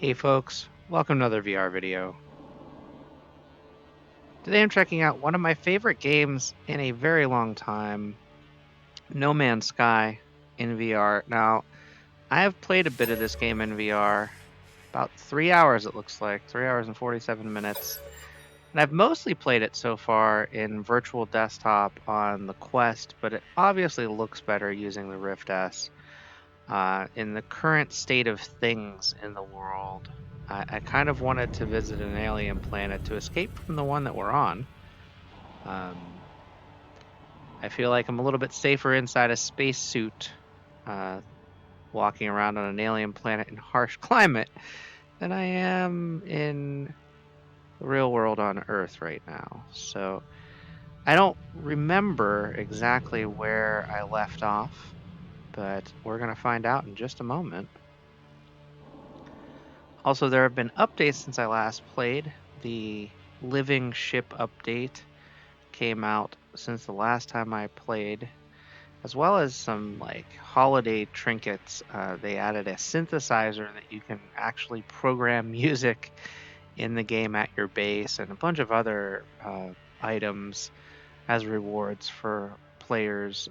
Hey folks, welcome to another VR video. Today I'm checking out one of my favorite games in a very long time, No Man's Sky in VR. Now, I have played a bit of this game in VR, about 3 hours it looks like, 3 hours and 47 minutes. And I've mostly played it so far in virtual desktop on the Quest, but it obviously looks better using the Rift S. In the current state of things in the world, I kind of wanted to visit an alien planet to escape from the one that we're on. I feel like I'm a little bit safer inside a spacesuit, walking around on an alien planet in harsh climate, than I am in the real world on Earth right now. So I don't remember exactly where I left off, but we're going to find out in just a moment. Also, there have been updates since I last played. The Living Ship update came out since the last time I played, as well as some holiday trinkets. They added a synthesizer that you can actually program music in the game at your base, and a bunch of other items as rewards for players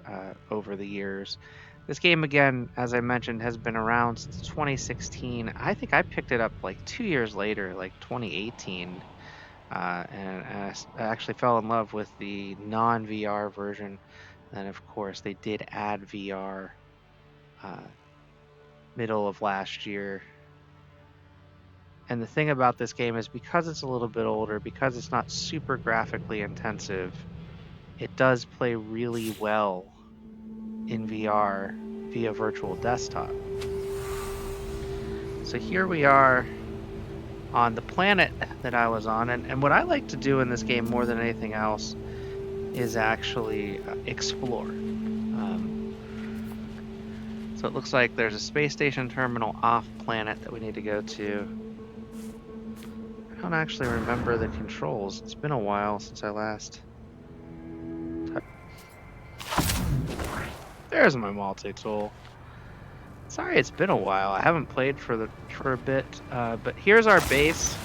over the years. This game, again, as I mentioned, has been around since 2016. I think I picked it up like 2 years later, like 2018. And I actually fell in love with the non-VR version. And of course, they did add VR middle of last year. And the thing about this game is because it's a little bit older, because it's not super graphically intensive, it does play really well in VR via virtual desktop. So here we are on the planet that I was on, and what I like to do in this game more than anything else is actually explore. So it looks like there's a space station terminal off planet that we need to go to. I don't actually remember the controls. It's been a while since I last... There's my multi-tool. Sorry, it's been a while. I haven't played for a bit, but here's our base.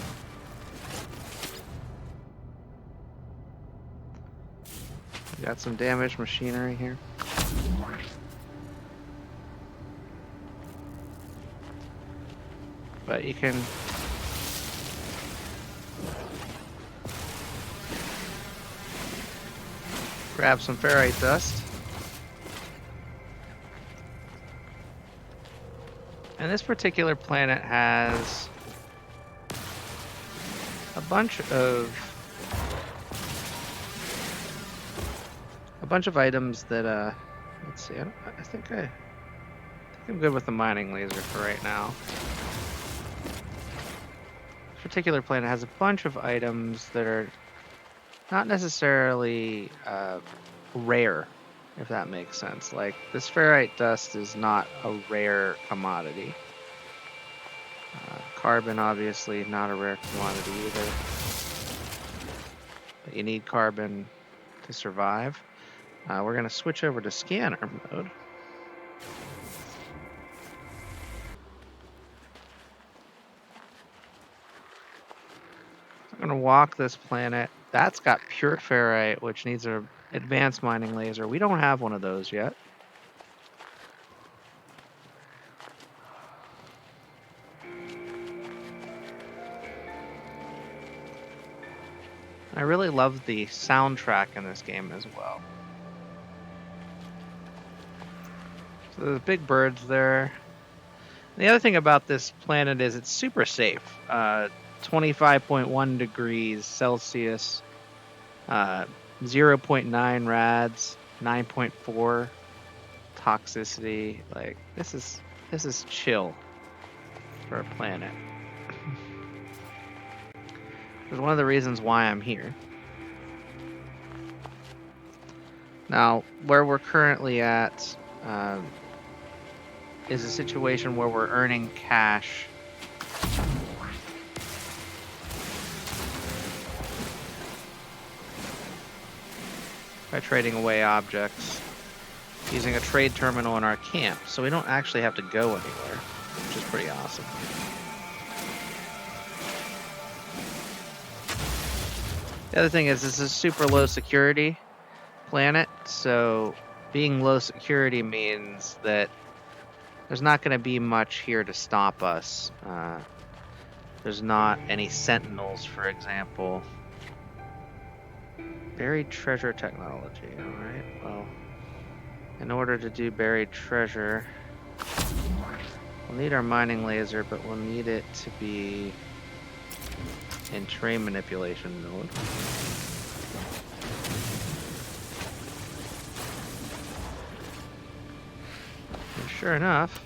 We got some damaged machinery here. But you can grab some ferrite dust. And this particular planet has a bunch of items that let's see. I think I'm good with the mining laser for right now. This particular planet has a bunch of items that are not necessarily rare, if that makes sense. Like, this ferrite dust is not a rare commodity. Carbon, obviously, not a rare commodity either. But you need carbon to survive. We're going to switch over to scanner mode. I'm going to walk this planet. That's got pure ferrite, which needs an advanced mining laser. We don't have one of those yet. I really love the soundtrack in this game as well. So there's big birds there. The other thing about this planet is it's super safe. 25.1 degrees Celsius, 0.9 rads, 9.4 toxicity. Like, this is chill for a planet. It's one of the reasons why I'm here. Now, where we're currently at is a situation where we're earning cash by trading away objects using a trade terminal in our camp, so we don't actually have to go anywhere, which is pretty awesome. The other thing is, this is super low security planet, so being low security means that there's not going to be much here to stop us. There's not any sentinels, for example. Buried treasure technology, alright, well, in order to do buried treasure, we'll need our mining laser, but we'll need it to be in terrain manipulation mode. And sure enough,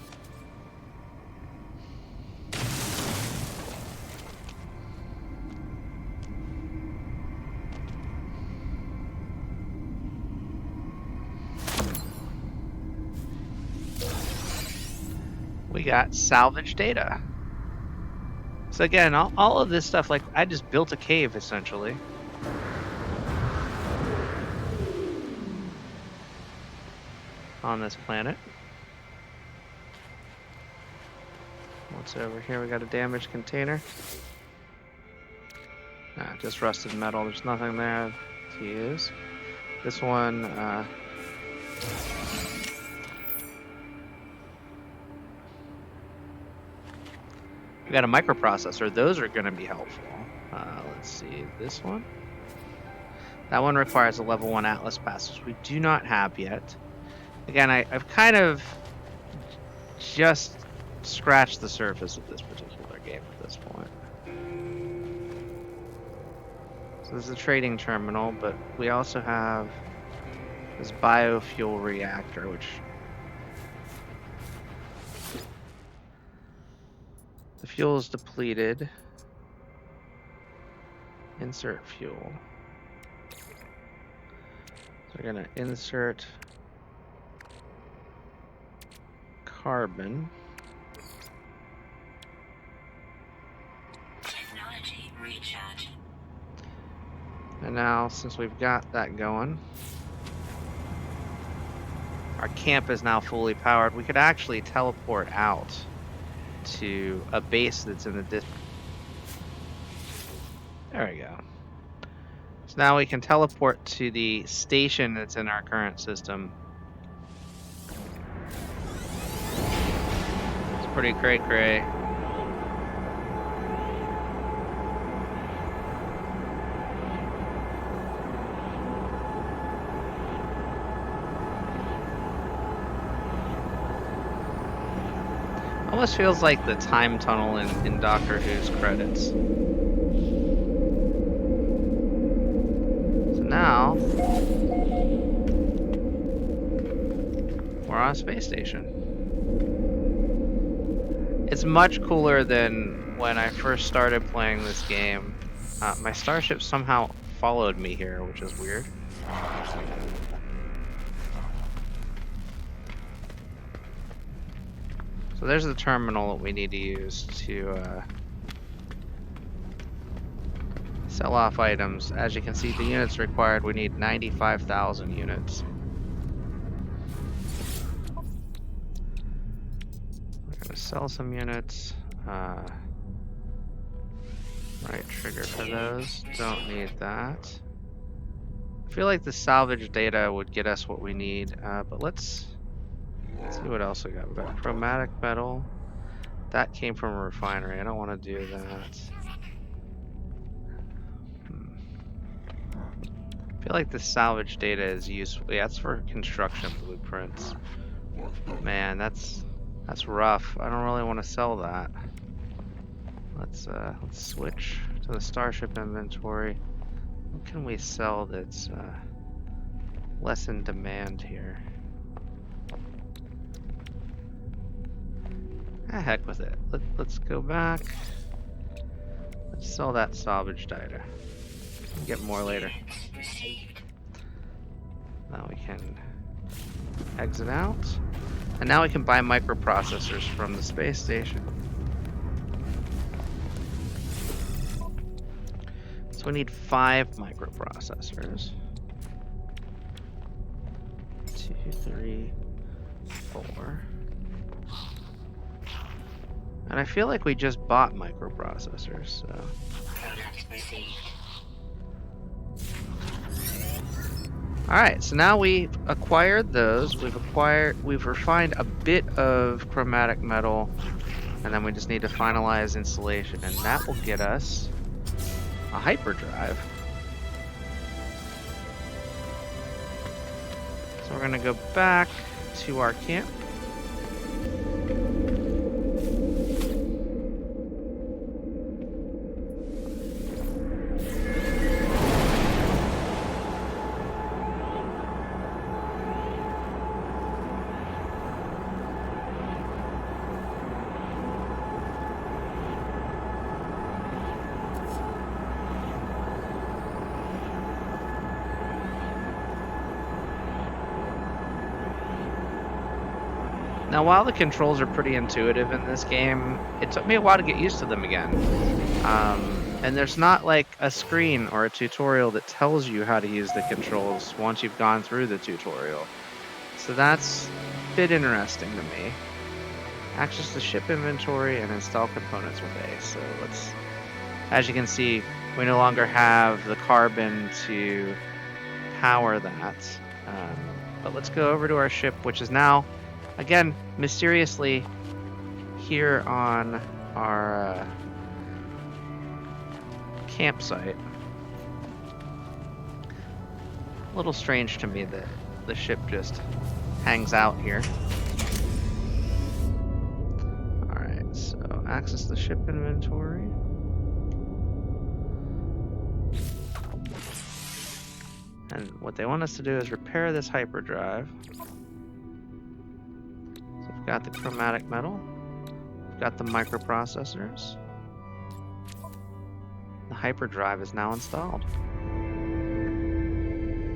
we got salvage data. So again, all of this stuff, like, I just built a cave, essentially. On this planet. What's over here? We got a damaged container. Nah, just rusted metal. There's nothing there to use. This one, we got a microprocessor. Those are going to be helpful. Let's see, this one. That one requires a level 1 Atlas pass, which we do not have yet. Again, I've kind of just scratched the surface of this particular game at this point. So this is a trading terminal, but we also have this biofuel reactor, which the fuel is depleted. Insert fuel. So we're gonna insert carbon. Technology recharge. And now, since we've got that going, our camp is now fully powered. We could actually teleport out to a base that's in the distance. There we go. So now we can teleport to the station that's in our current system. It's pretty cray-cray. Almost feels like the time tunnel in Doctor Who's credits. So now we're on a space station. It's much cooler than when I first started playing this game. My starship somehow followed me here, which is weird. So there's the terminal that we need to use to sell off items. As you can see, the units required, we need 95,000 units. We're gonna sell some units. Right trigger for those. Don't need that. I feel like the salvage data would get us what we need, but let's see what else we got. We got chromatic metal. That came from a refinery. I don't want to do that. I feel like the salvage data is useful. Yeah, that's for construction blueprints. Man, that's rough. I don't really want to sell that. Let's switch to the starship inventory. What can we sell that's less in demand here? Ah, heck with it. Let's go back. Let's sell that salvage data. Get more later. Now we can exit out. And now we can buy microprocessors from the space station. So we need 5 microprocessors. 2, 3, 4. And I feel like we just bought microprocessors, so... Product received. Alright, so now we've acquired those. We've refined a bit of chromatic metal, and then we just need to finalize installation, and that will get us a hyperdrive. So we're gonna go back to our camp. Now, while the controls are pretty intuitive in this game, it took me a while to get used to them again. And there's not like a screen or a tutorial that tells you how to use the controls once you've gone through the tutorial. So that's a bit interesting to me. Access the ship inventory and install components with A. So let's, as you can see, we no longer have the carbon to power that. But let's go over to our ship, which is now, again, mysteriously here on our campsite. A little strange to me that the ship just hangs out here. Alright, so access the ship inventory. And what they want us to do is repair this hyperdrive. So we've got the chromatic metal. We've got the microprocessors. The hyperdrive is now installed.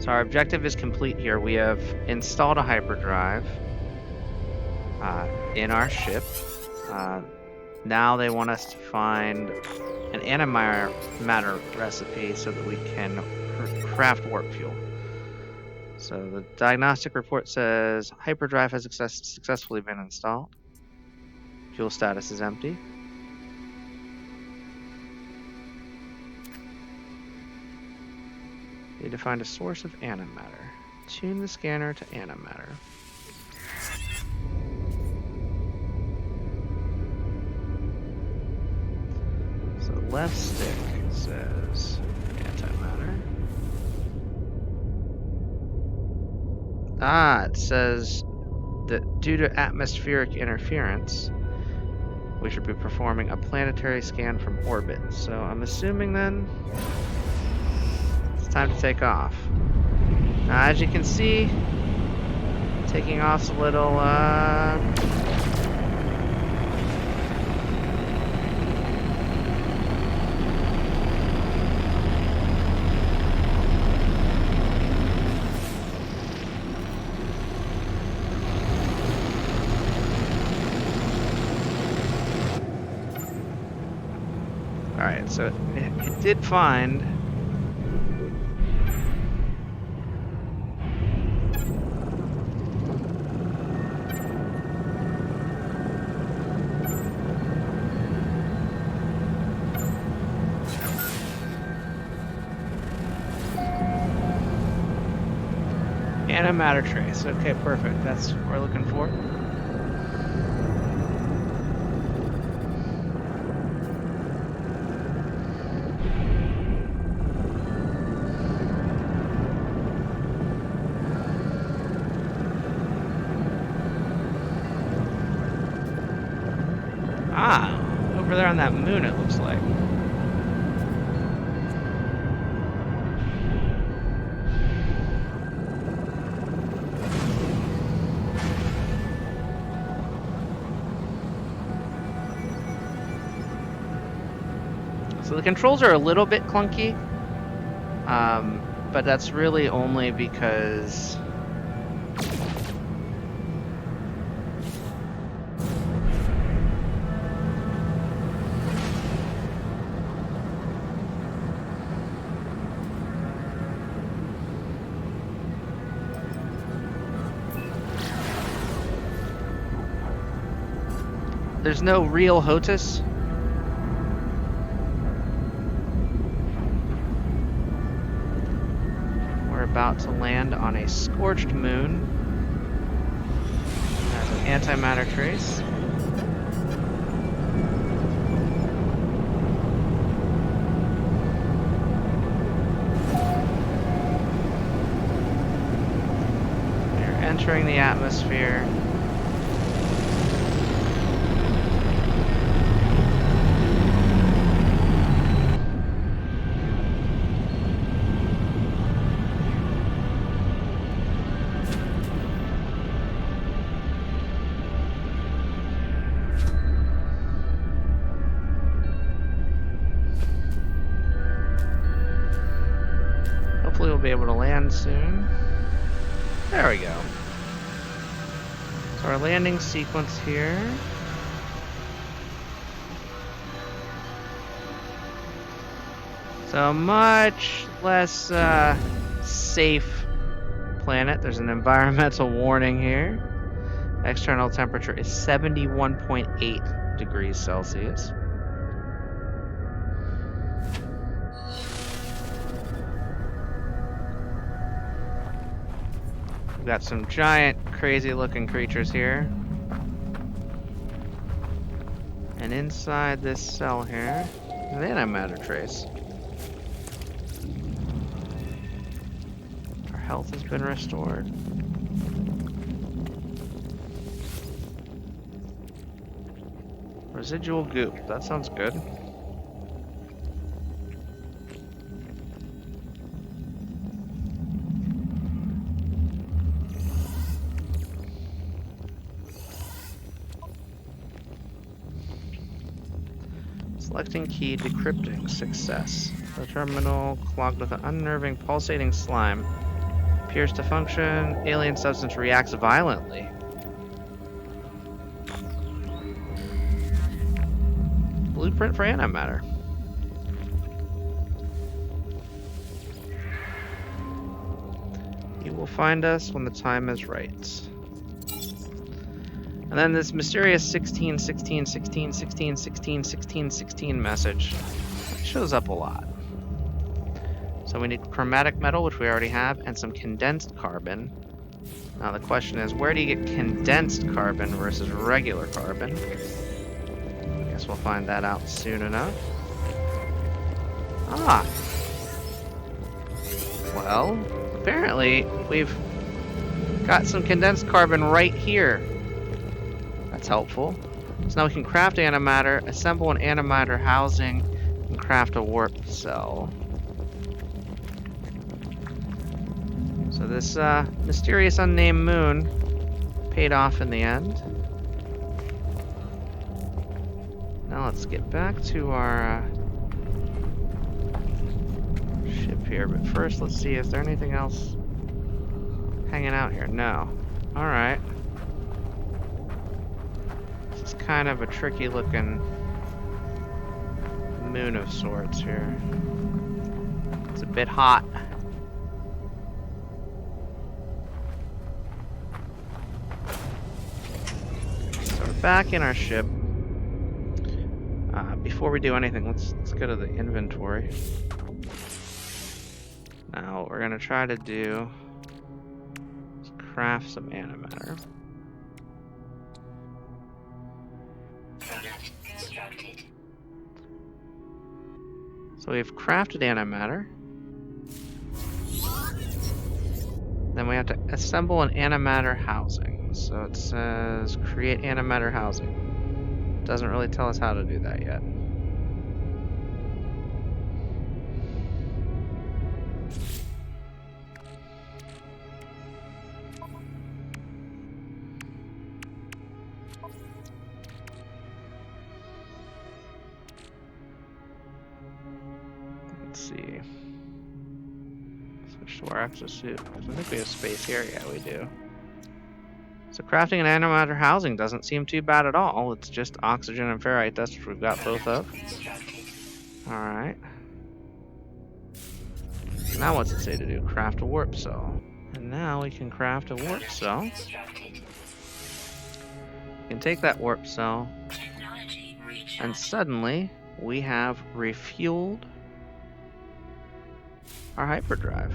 So our objective is complete here. We have installed a hyperdrive in our ship. Now they want us to find an antimatter recipe so that we can craft warp fuel. So the diagnostic report says hyperdrive has successfully been installed. Fuel status is empty. Need to find a source of antimatter. Tune the scanner to antimatter. So left stick says antimatter. It says that due to atmospheric interference, we should be performing a planetary scan from orbit. So I'm assuming then it's time to take off. Now, as you can see, taking off's a little Alright, so it did find antimatter trace. Okay, perfect. That's what we're looking for. Over there on that moon, it looks like. So the controls are a little bit clunky, but that's really only because There's no real HOTUS. We're about to land on a scorched moon. It has an antimatter trace. We're entering the atmosphere. Hopefully we'll be able to land soon. There we go. So our landing sequence here. So much less safe planet. There's an environmental warning here. External temperature is 71.8 degrees Celsius. We've got some giant, crazy looking creatures here. And inside this cell here, an antimatter trace. Our health has been restored. Residual goop, that sounds good. Selecting key, decrypting, success. The terminal clogged with an unnerving pulsating slime. Appears to function. Alien substance reacts violently. Blueprint for antimatter. You will find us when the time is right. And then this mysterious 16, 16, 16, 16, 16, 16, 16 message shows up a lot. So we need chromatic metal, which we already have, and some condensed carbon. Now the question is, where do you get condensed carbon versus regular carbon? I guess we'll find that out soon enough. Ah! Well, apparently we've got some condensed carbon right here. That's helpful. So now we can craft antimatter, assemble an antimatter housing, and craft a warp cell. So this mysterious unnamed moon paid off in the end. Now let's get back to our ship here, but first let's see, is there anything else hanging out here? No. Alright. This is kind of a tricky looking moon of sorts here. It's a bit hot. So we're back in our ship. Before we do anything, let's go to the inventory. Now what we're gonna try to do is craft some antimatter. Product constructed. So we've crafted antimatter. Then we have to assemble an antimatter housing. So it says create antimatter housing. Doesn't really tell us how to do that yet. Let's see. Switch to our exosuit. I think we have space here. Yeah, we do. So crafting an antimatter housing doesn't seem too bad at all. It's just oxygen and ferrite dust, which we've got both of. Alright. Now what's it say to do? Craft a warp cell. And now we can craft a warp cell. We can take that warp cell, And suddenly, we have refueled our hyperdrive.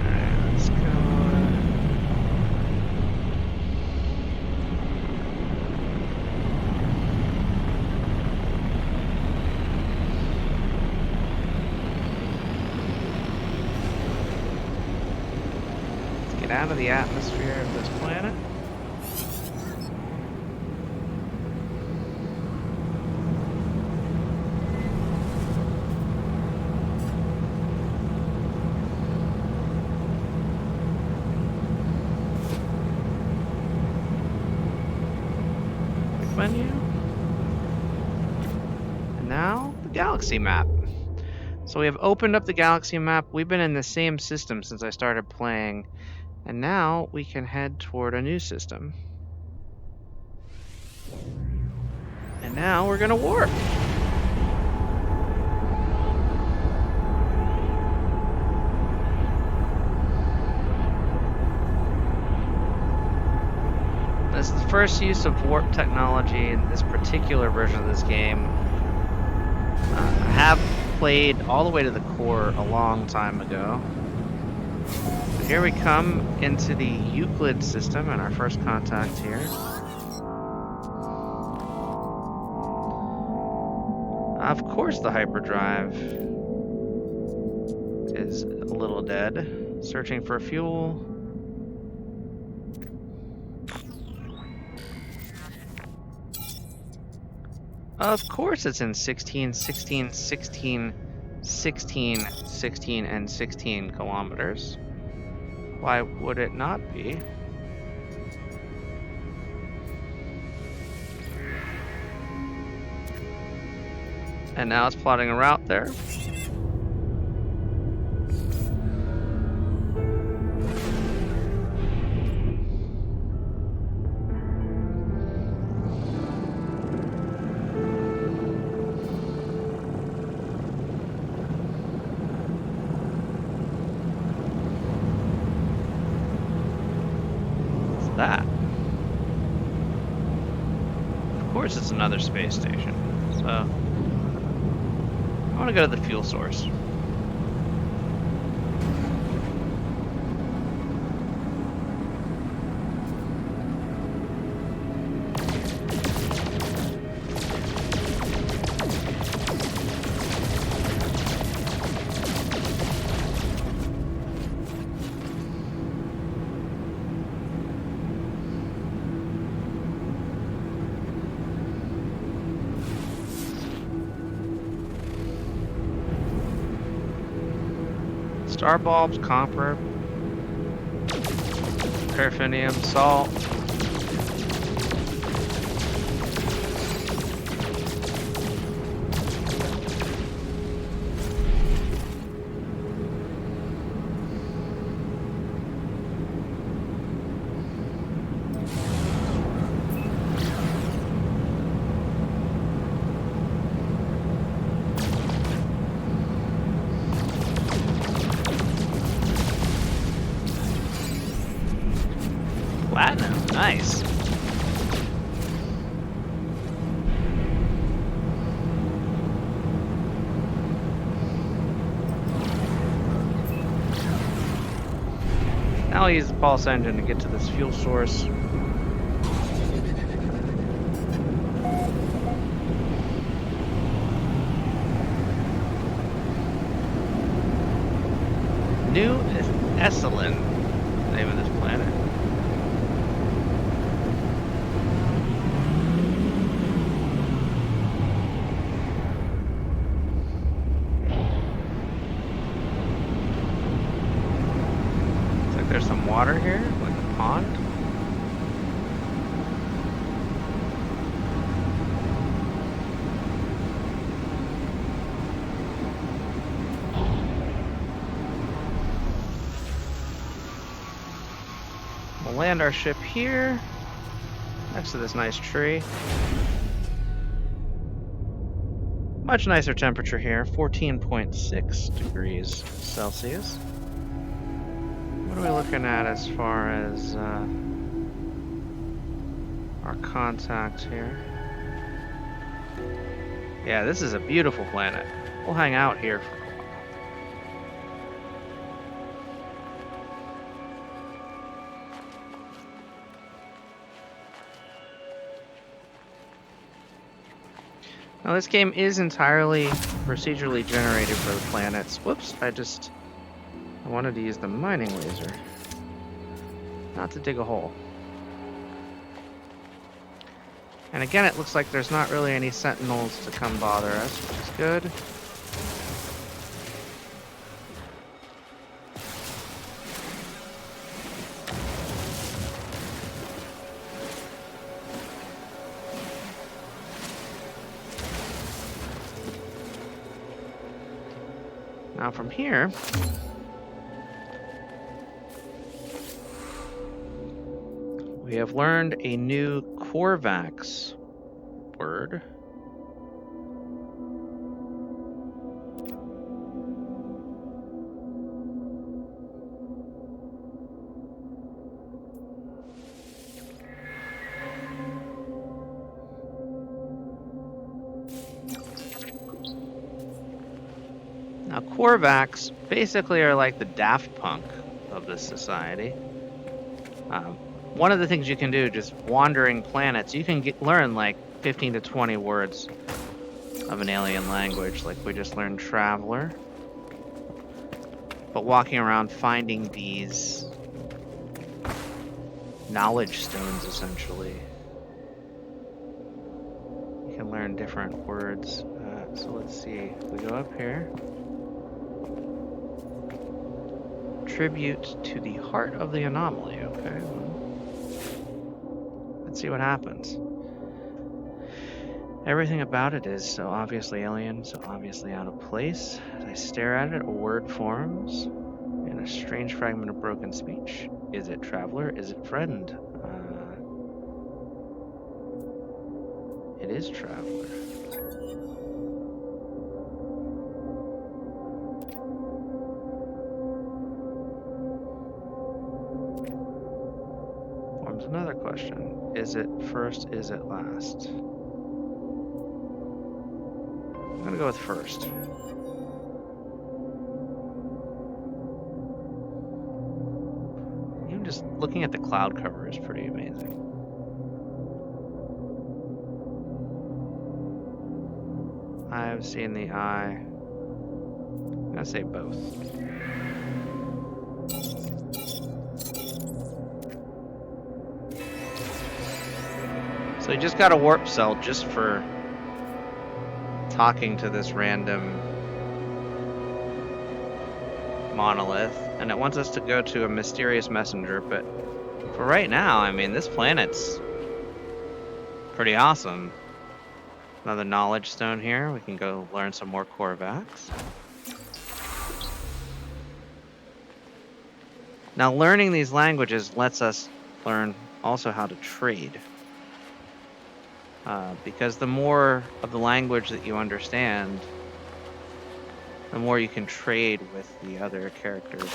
Alright, let's go. Get out of the atmosphere of this planet. Quick menu. And now the galaxy map. So we have opened up the galaxy map. We've been in the same system since I started playing. And now we can head toward a new system. And now we're gonna warp. This is the first use of warp technology in this particular version of this game. I have played all the way to the core a long time ago. But here we come into the Euclid system and our first contact here. Of course the hyperdrive is a little dead. Searching for fuel. Of course it's in 16, 16, 16, 16, 16, and 16 kilometers. Why would it not be? And now it's plotting a route there. What's that? Of course it's another space station. So I want to go to the fuel source. Star bulbs, copper, paraffinium, salt. Platinum, nice. Now I'll use the pulse engine to get to this fuel source. New Esalen, the name of this planet. There's some water here, like a pond. We'll land our ship here, next to this nice tree. Much nicer temperature here, 14.6 degrees Celsius. What are we looking at as far as our contact here? Yeah, this is a beautiful planet. We'll hang out here for a while. Now this game is entirely procedurally generated for the planets. Whoops, I wanted to use the mining laser, not to dig a hole. And again, it looks like there's not really any sentinels to come bother us, which is good. Now from here, we have learned a new Korvax word. Now, Korvax basically are like the Daft Punk of this society. One of the things you can do, just wandering planets, you can learn like 15 to 20 words of an alien language, like we just learned Traveler. But walking around finding these knowledge stones, essentially, you can learn different words. So let's see, if we go up here. Tribute to the heart of the anomaly. Okay, well, let's see what happens. Everything about it is so obviously alien, so obviously out of place. As I stare at it, a word forms in a strange fragment of broken speech. Is it traveler? Is it friend? It is traveler. Another question. Is it first? Is it last? I'm gonna go with first. Even just looking at the cloud cover is pretty amazing. I've seen the eye. I'm gonna say both. So we just got a warp cell just for talking to this random monolith, and it wants us to go to a mysterious messenger, but for right now, I mean, this planet's pretty awesome. Another knowledge stone here. We can go learn some more Korvax. Now, learning these languages lets us learn also how to trade. Because the more of the language that you understand, the more you can trade with the other characters.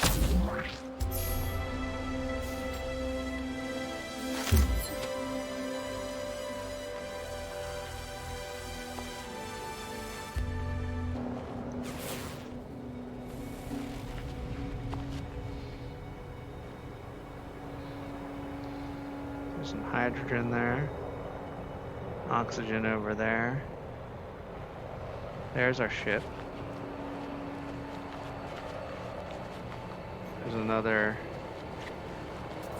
There's some hydrogen there. Oxygen over there. There's our ship. There's another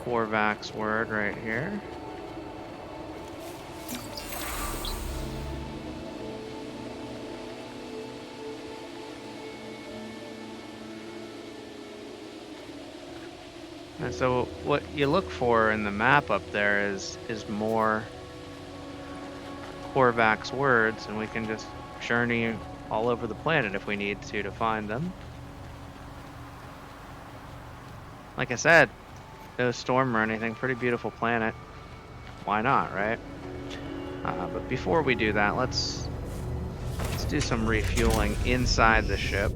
Korvax word right here. And so what you look for in the map up there is more Korvax words, and we can just journey all over the planet if we need to find them. Like I said, no storm or anything, pretty beautiful planet. Why not, right? But before we do that, let's do some refueling inside the ship.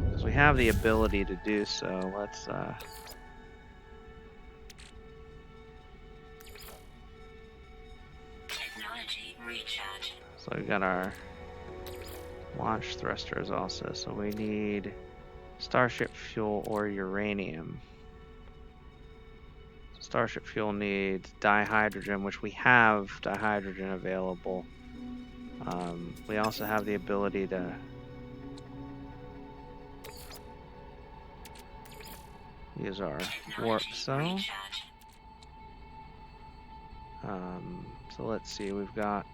Because we have the ability to do so. Let's Technology recharge. so we got our launch thrusters also. So we need starship fuel or uranium. Starship fuel needs dihydrogen, which we have dihydrogen available. We also have the ability to use our warp cell. So let's see, we've got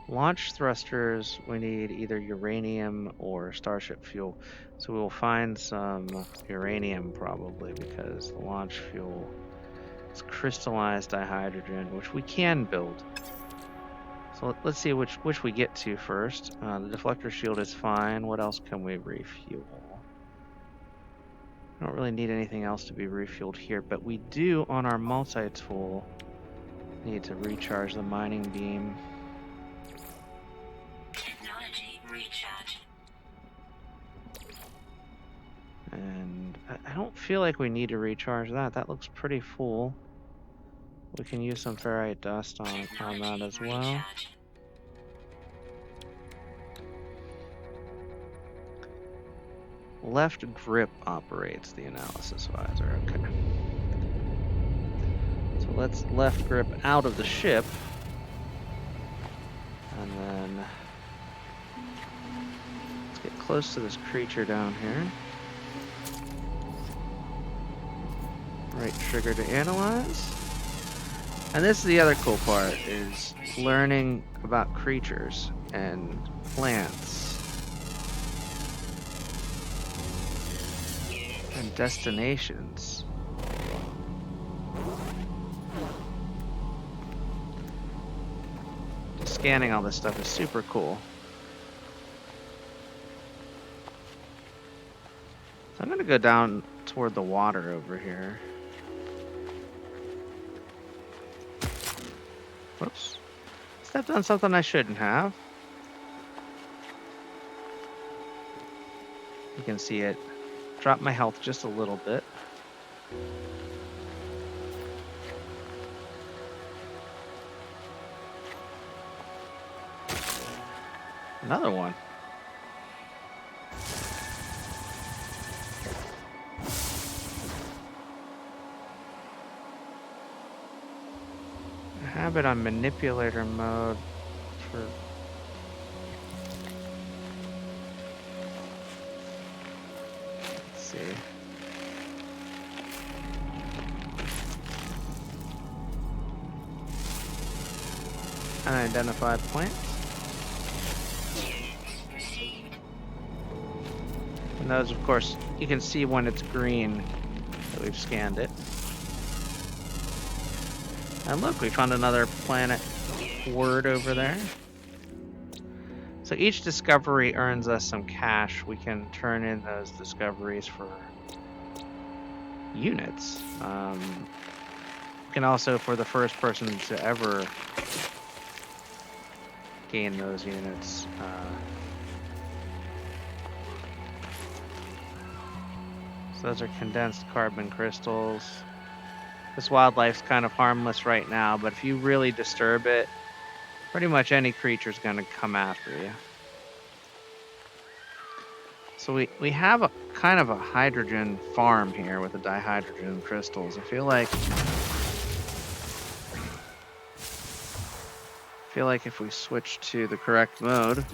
launch thrusters. We need either uranium or starship fuel. So we will find some uranium probably, because the launch fuel is crystallized dihydrogen, which we can build. So let's see which we get to first. The deflector shield is fine. What else can we refuel? I don't really need anything else to be refueled here, but we do on our multi-tool need to recharge the mining beam. Technology recharge. And I don't feel like we need to recharge that. That looks pretty full. We can use some ferrite dust on that as well. Left grip operates the analysis visor. Okay. So let's left grip out of the ship. And then let's get close to this creature down here. Right trigger to analyze. And this is the other cool part, is learning about creatures and plants and destinations. Just scanning all this stuff is super cool. So I'm gonna go down toward the water over here. Whoops. Stepped on something I shouldn't have. You can see it drop my health just a little bit. Another one. I have it on manipulator mode for... Let's see. Unidentified plant. And those, of course, you can see when it's green that we've scanned it. And look, we found another planet word over there. So each discovery earns us some cash. We can turn in those discoveries for units. We can also, for the first person to ever gain those units, so those are condensed carbon crystals. This wildlife's kind of harmless right now, but if you really disturb it, pretty much any creature's going to come after you. So we have a kind of a hydrogen farm here with the dihydrogen crystals. I feel like if we switch to the correct mode,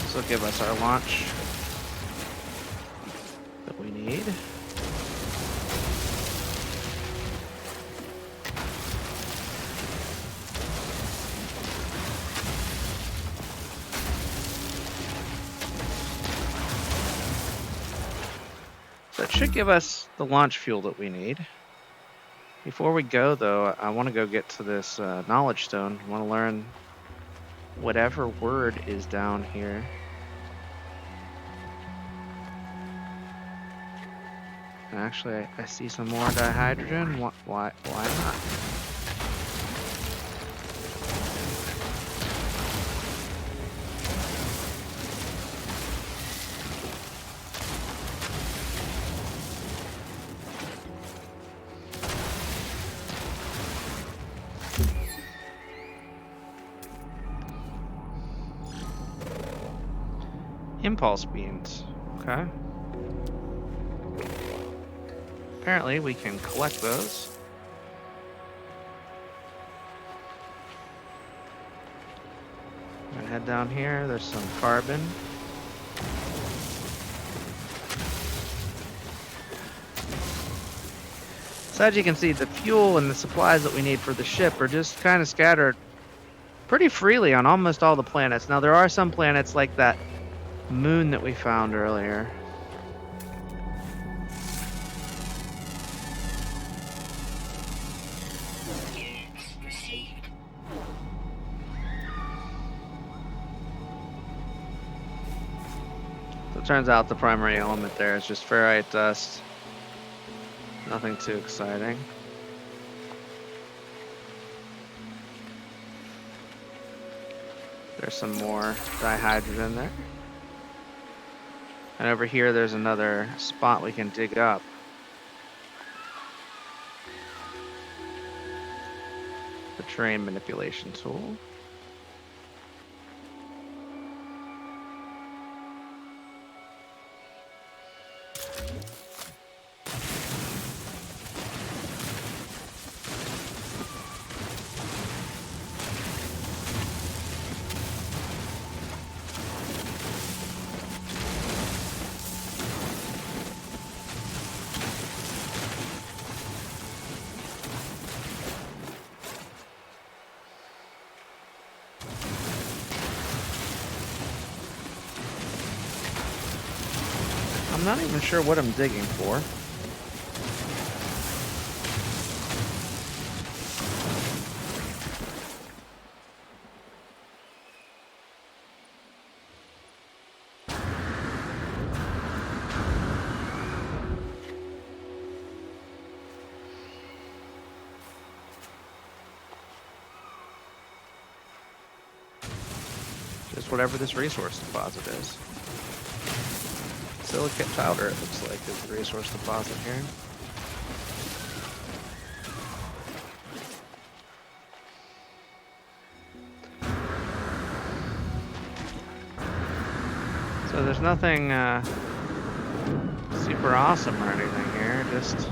this will give us our launch that we need. So it should give us the launch fuel that we need. Before we go, though, I want to go get to this knowledge stone. I want to learn whatever word is down here. And actually, I see some more dihydrogen. Why not? Impulse beams. Okay. Apparently, we can collect those. I'm gonna head down here. There's some carbon. So as you can see, the fuel and the supplies that we need for the ship are just kind of scattered pretty freely on almost all the planets. Now, there are some planets like that moon that we found earlier. So it turns out the primary element there is just ferrite dust. Nothing too exciting. There's some more dihydrogen there. And over here, there's another spot we can dig up. The terrain manipulation tool. I'm not even sure what I'm digging for. Just whatever this resource deposit is. Silicate powder, it looks like, is the resource deposit here. So there's nothing super awesome or anything here, just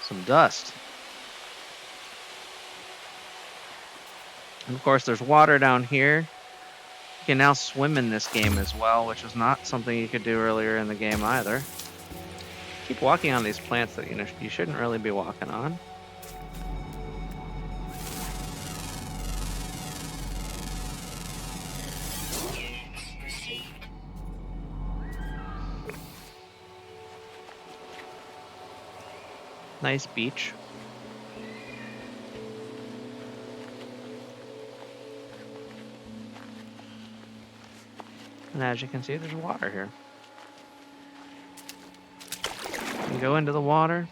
some dust. And of course, there's water down here. You can now swim in this game as well, which is not something you could do earlier in the game either. Keep walking on these plants that you shouldn't really be walking on. Nice beach. And as you can see, there's water here. You can go into the water.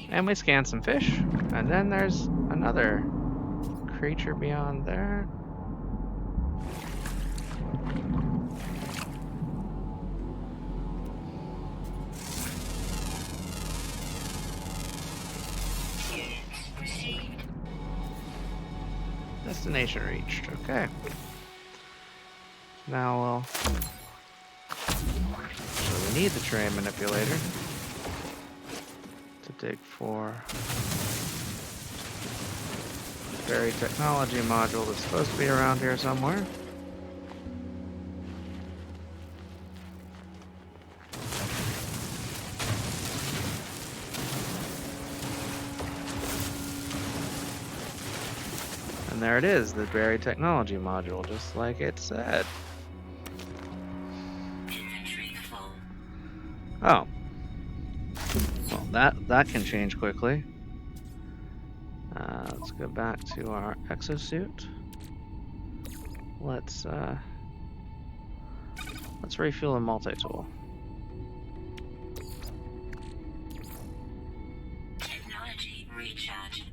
And we scan some fish. And then there's another creature beyond there. Destination reached. Okay. Now so we need the terrain manipulator to dig for buried technology module that's supposed to be around here somewhere. And there it is, the buried technology module, just like it said. Inventory full. Oh. Well, that can change quickly. Let's go back to our exosuit. Let's refuel the multi-tool. Technology recharge.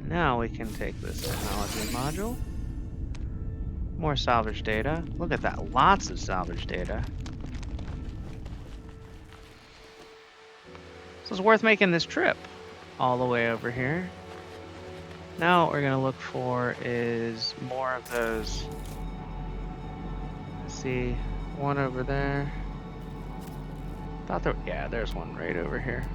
Now we can take this technology module. More salvage data. Look at that, lots of salvage data. So it's worth making this trip all the way over here. Now what we're gonna look for is more of those. Let's see, one over there. Thought there, yeah, there's one right over here.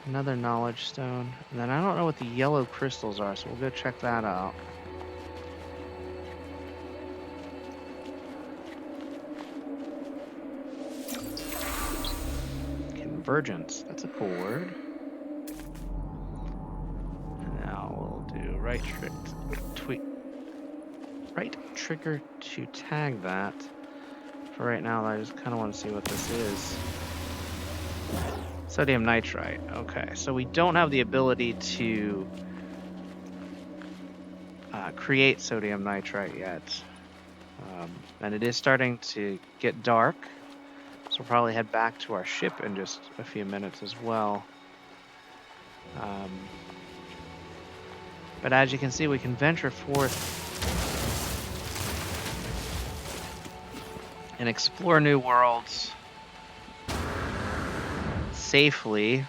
Another knowledge stone. And then I don't know what the yellow crystals are, so we'll go check that out. Convergence, that's a cool word. And now we'll do right trigger to tag that. For right now, I just kind of want to see what this is. Sodium nitrite. Okay, so we don't have the ability to create sodium nitrite yet. And it is starting to get dark, so we'll probably head back to our ship in just a few minutes as well. But as you can see, we can venture forth and explore new worlds safely.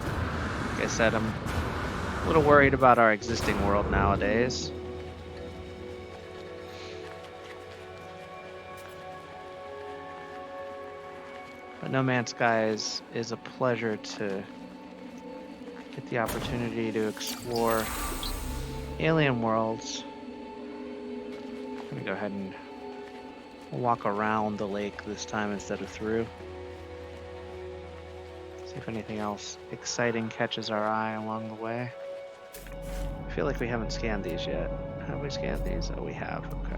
Like I said, I'm a little worried about our existing world nowadays. But No Man's Sky is a pleasure to get the opportunity to explore alien worlds. I'm gonna go ahead and walk around the lake this time instead of through. See if anything else exciting catches our eye along the way. I feel like we haven't scanned these yet. Have we scanned these? Oh, we have. Okay.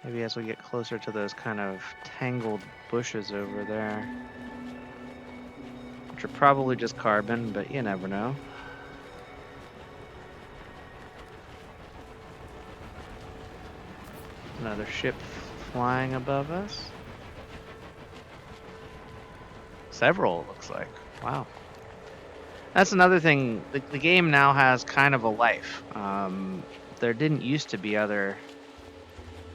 Maybe as we get closer to those kind of tangled bushes over there, which are probably just carbon, but you never know. Another ship flying above us. Several, it looks like. Wow. That's another thing. The game now has kind of a life. There didn't used to be other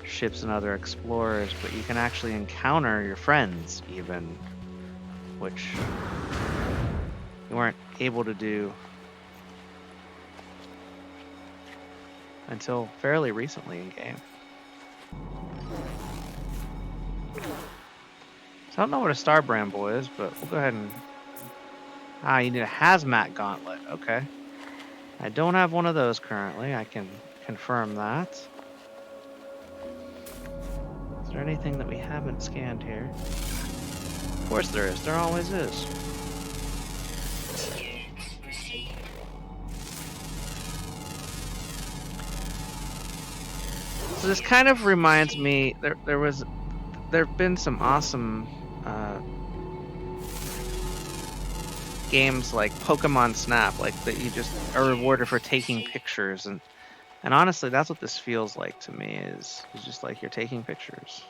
ships and other explorers, but you can actually encounter your friends even, which you weren't able to do until fairly recently in game. So I don't know what a Star Bramble is, but we'll go ahead and... Ah, you need a hazmat gauntlet. Okay. I don't have one of those currently. I can confirm that. Is there anything that we haven't scanned here? Of course there is. There always is. So this kind of reminds me... There have been some awesome... games like Pokemon Snap, like that you just are rewarded for taking pictures, and honestly that's what this feels like to me, is just like you're taking pictures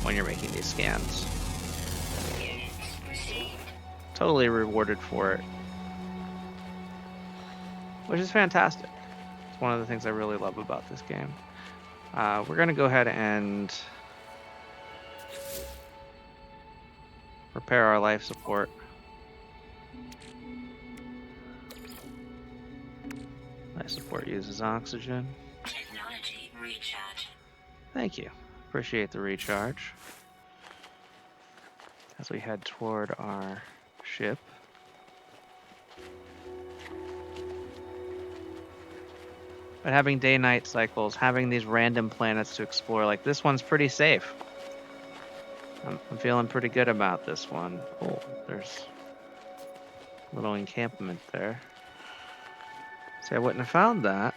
when you're making these scans. Totally rewarded for it, which is fantastic. It's one of the things I really love about this game. We're gonna go ahead and repair our life support. Life support uses oxygen. Technology recharge. Thank you. Appreciate the recharge as we head toward our ship. But having day-night cycles, having these random planets to explore, like this one's pretty safe. I'm feeling pretty good about this one. Oh, there's a little encampment there. See, I wouldn't have found that.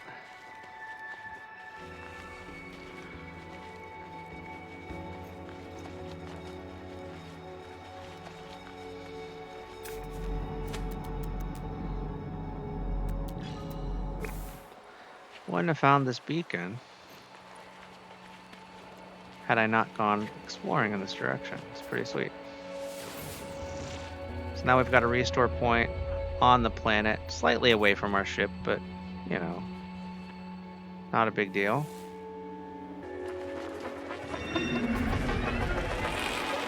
Wouldn't have found this beacon had I not gone exploring in this direction. It's pretty sweet. So now we've got a restore point on the planet, slightly away from our ship, but, you know, not a big deal.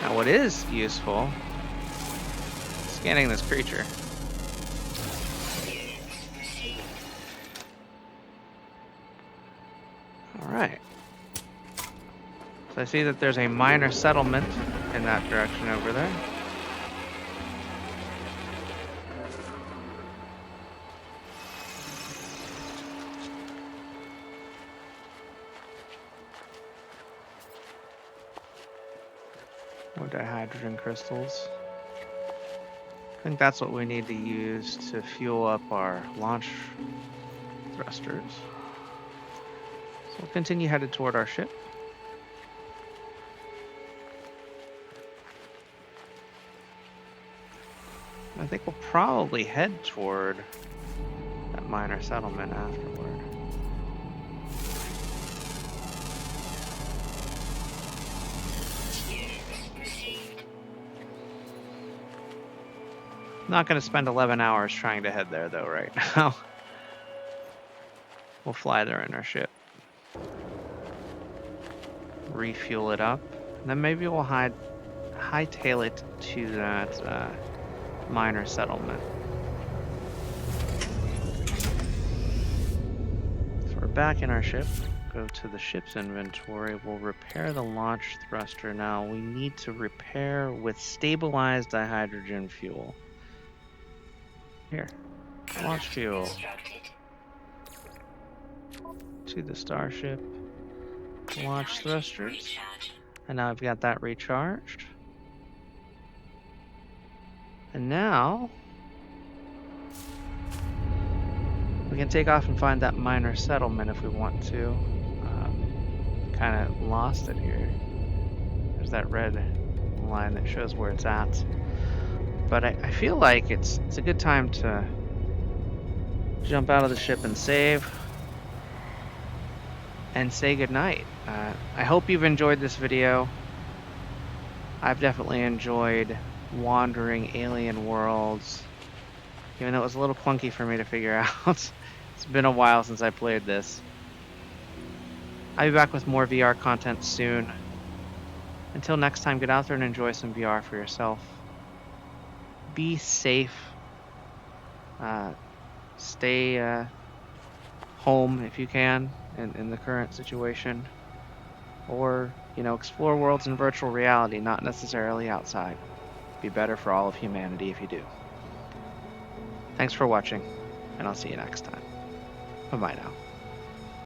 Now what is useful, scanning this creature. Alright. So I see that there's a minor settlement in that direction over there. More dihydrogen crystals. I think that's what we need to use to fuel up our launch thrusters. So we'll continue headed toward our ship. I think we'll probably head toward that minor settlement afterward. Not going to spend 11 hours trying to head there though right now. We'll fly there in our ship. Refuel it up. And then maybe we'll hightail it to that minor settlement. So we're back in our ship. Go to the ship's inventory. We'll repair the launch thruster. Now we need to repair with stabilized dihydrogen fuel. Here, launch fuel to the starship, launch thrusters, and now I've got that recharged. And now we can take off and find that minor settlement if we want to. Kind of lost it here. There's that red line that shows where it's at. But I feel like it's a good time to jump out of the ship and save and say goodnight. I hope you've enjoyed this video. I've definitely enjoyed wandering alien worlds, even though it was a little clunky for me to figure out. It's been a while since I played this. I'll be back with more VR content soon. Until next time, get out there and enjoy some VR for yourself. Be safe. Stay home if you can in the current situation. Or, you know, explore worlds in virtual reality, not necessarily outside. Be better for all of humanity if you do. Thanks for watching, and I'll see you next time. Bye-bye now.